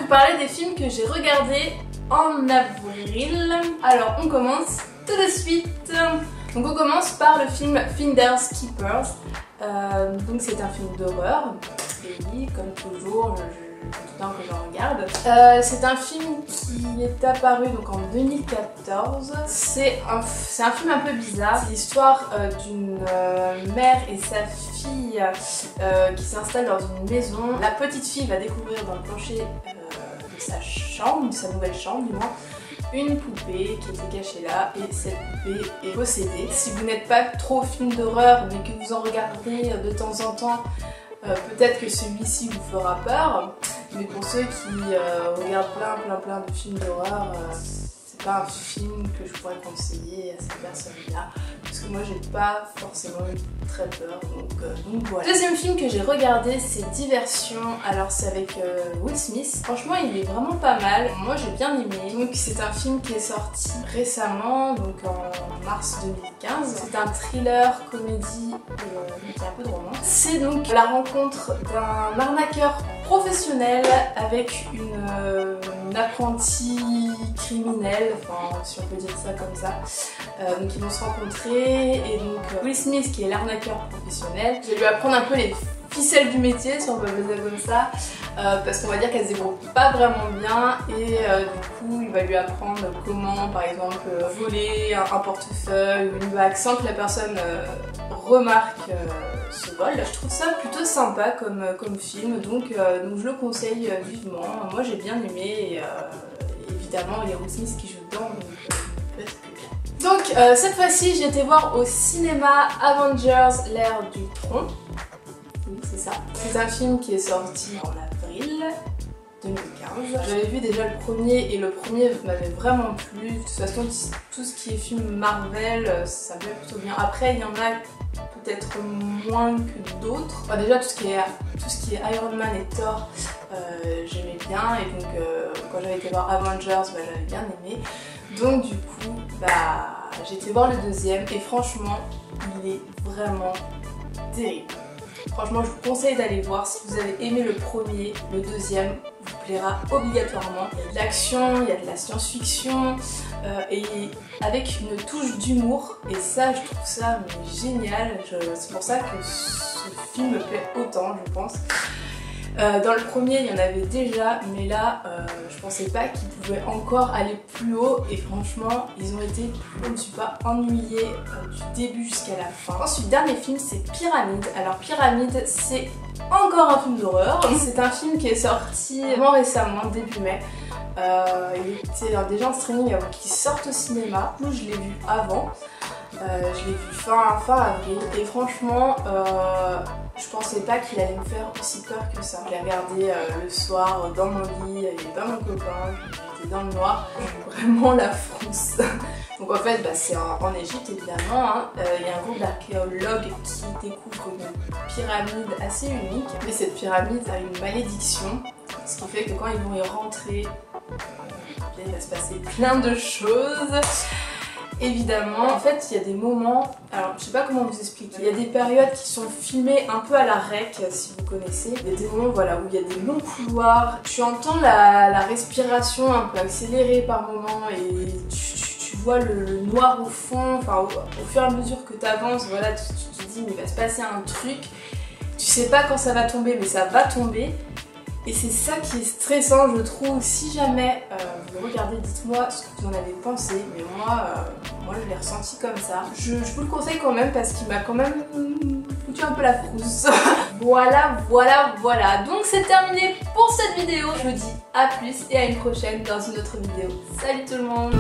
vous parler des films que j'ai regardés en avril. Alors on commence tout de suite. Donc on commence par le film Finders Keepers. Donc c'est un film d'horreur. Et oui, comme toujours, tout le temps que j'en regarde. C'est un film qui est apparu donc en 2014. C'est un film un peu bizarre. C'est l'histoire d'une mère et sa fille qui s'installent dans une maison. La petite fille va découvrir dans le plancher de sa chambre, de sa nouvelle chambre du moins, une poupée qui était cachée là, et cette poupée est possédée. Si vous n'êtes pas trop film d'horreur mais que vous en regardez de temps en temps, peut-être que celui-ci vous fera peur. Mais pour ceux qui regardent plein de films d'horreur, c'est pas un film que je pourrais conseiller à ces personnes-là, parce que moi j'ai pas forcément eu très peur, donc voilà. Deuxième film que j'ai regardé, c'est Diversion. Alors c'est avec Will Smith. Franchement il est vraiment pas mal, moi j'ai bien aimé. Donc c'est un film qui est sorti récemment, donc en mars 2015. C'est un thriller, comédie et un peu de romance. C'est donc la rencontre d'un arnaqueur professionnel avec une apprentie criminelle, enfin si on peut dire ça comme ça. Donc ils vont se rencontrer, et donc Will Smith qui est l'arnaqueur professionnel, je vais lui apprendre un peu les ficelles du métier, si on peut le dire comme ça, parce qu'on va dire qu'elle se débrouille pas vraiment bien, et du coup il va lui apprendre comment par exemple voler un portefeuille ou une bague sans que la personne remarque ce vol. Je trouve ça plutôt sympa comme film, donc je le conseille vivement. Moi j'ai bien aimé, et évidemment il y a Will Smith qui joue dedans, donc peut-être que bien. Donc cette fois-ci j'ai été voir au cinéma Avengers l'ère du tronc. Oui c'est ça. C'est un film qui est sorti en avril 2015. J'avais vu déjà le premier, et le premier m'avait vraiment plu. De toute façon tout ce qui est film Marvel, ça me plaît plutôt bien. Après il y en a peut-être moins que d'autres. Enfin, déjà tout ce qui est Iron Man et Thor, j'aimais bien, et donc quand j'avais été voir Avengers, j'avais bien aimé. Donc du coup j'ai été voir le deuxième, et franchement il est vraiment terrible. Franchement je vous conseille d'aller voir. Si vous avez aimé le premier, le deuxième vous plaira obligatoirement. Il y a de l'action, il y a de la science-fiction, et avec une touche d'humour, et ça je trouve ça génial. C'est pour ça que ce film me plaît autant, je pense. Dans le premier il y en avait déjà, mais là je pensais pas qu'ils pouvaient encore aller plus haut, et franchement ils ont été, je ne me suis pas ennuyée du début jusqu'à la fin. Ensuite, dernier film, c'est Pyramide. Alors Pyramide c'est encore un film d'horreur. C'est un film qui est sorti vraiment récemment, début mai. Il était déjà en streaming avant qu'il sorte au cinéma. Moi je l'ai vu avant. Je l'ai vu fin avril, et franchement je pensais pas qu'il allait me faire aussi peur que ça. Je l'ai regardé le soir dans mon lit, il n'y avait pas mon copain, j'étais dans le noir, vraiment la frousse. Donc en fait c'est en Égypte évidemment, hein. Il y a un groupe d'archéologues qui découvre une pyramide assez unique, mais cette pyramide a une malédiction, ce qui fait que quand ils vont y rentrer, il va se passer plein de choses. Évidemment, en fait il y a des moments, alors je sais pas comment vous expliquer, il y a des périodes qui sont filmées un peu à la rec, si vous connaissez. Il y a des moments où il y a des longs couloirs, tu entends la respiration un peu accélérée par moments, et tu vois le noir au fond. Enfin au fur et à mesure que tu avances, voilà, tu te dis mais il va se passer un truc, tu sais pas quand ça va tomber, mais ça va tomber. Et c'est ça qui est stressant, je trouve. Si jamais vous le regardez, dites-moi ce que vous en avez pensé. Mais moi je l'ai ressenti comme ça. Je vous le conseille quand même, parce qu'il m'a quand même foutu un peu la frousse. Voilà. Donc c'est terminé pour cette vidéo. Je vous dis à plus et à une prochaine dans une autre vidéo. Salut tout le monde!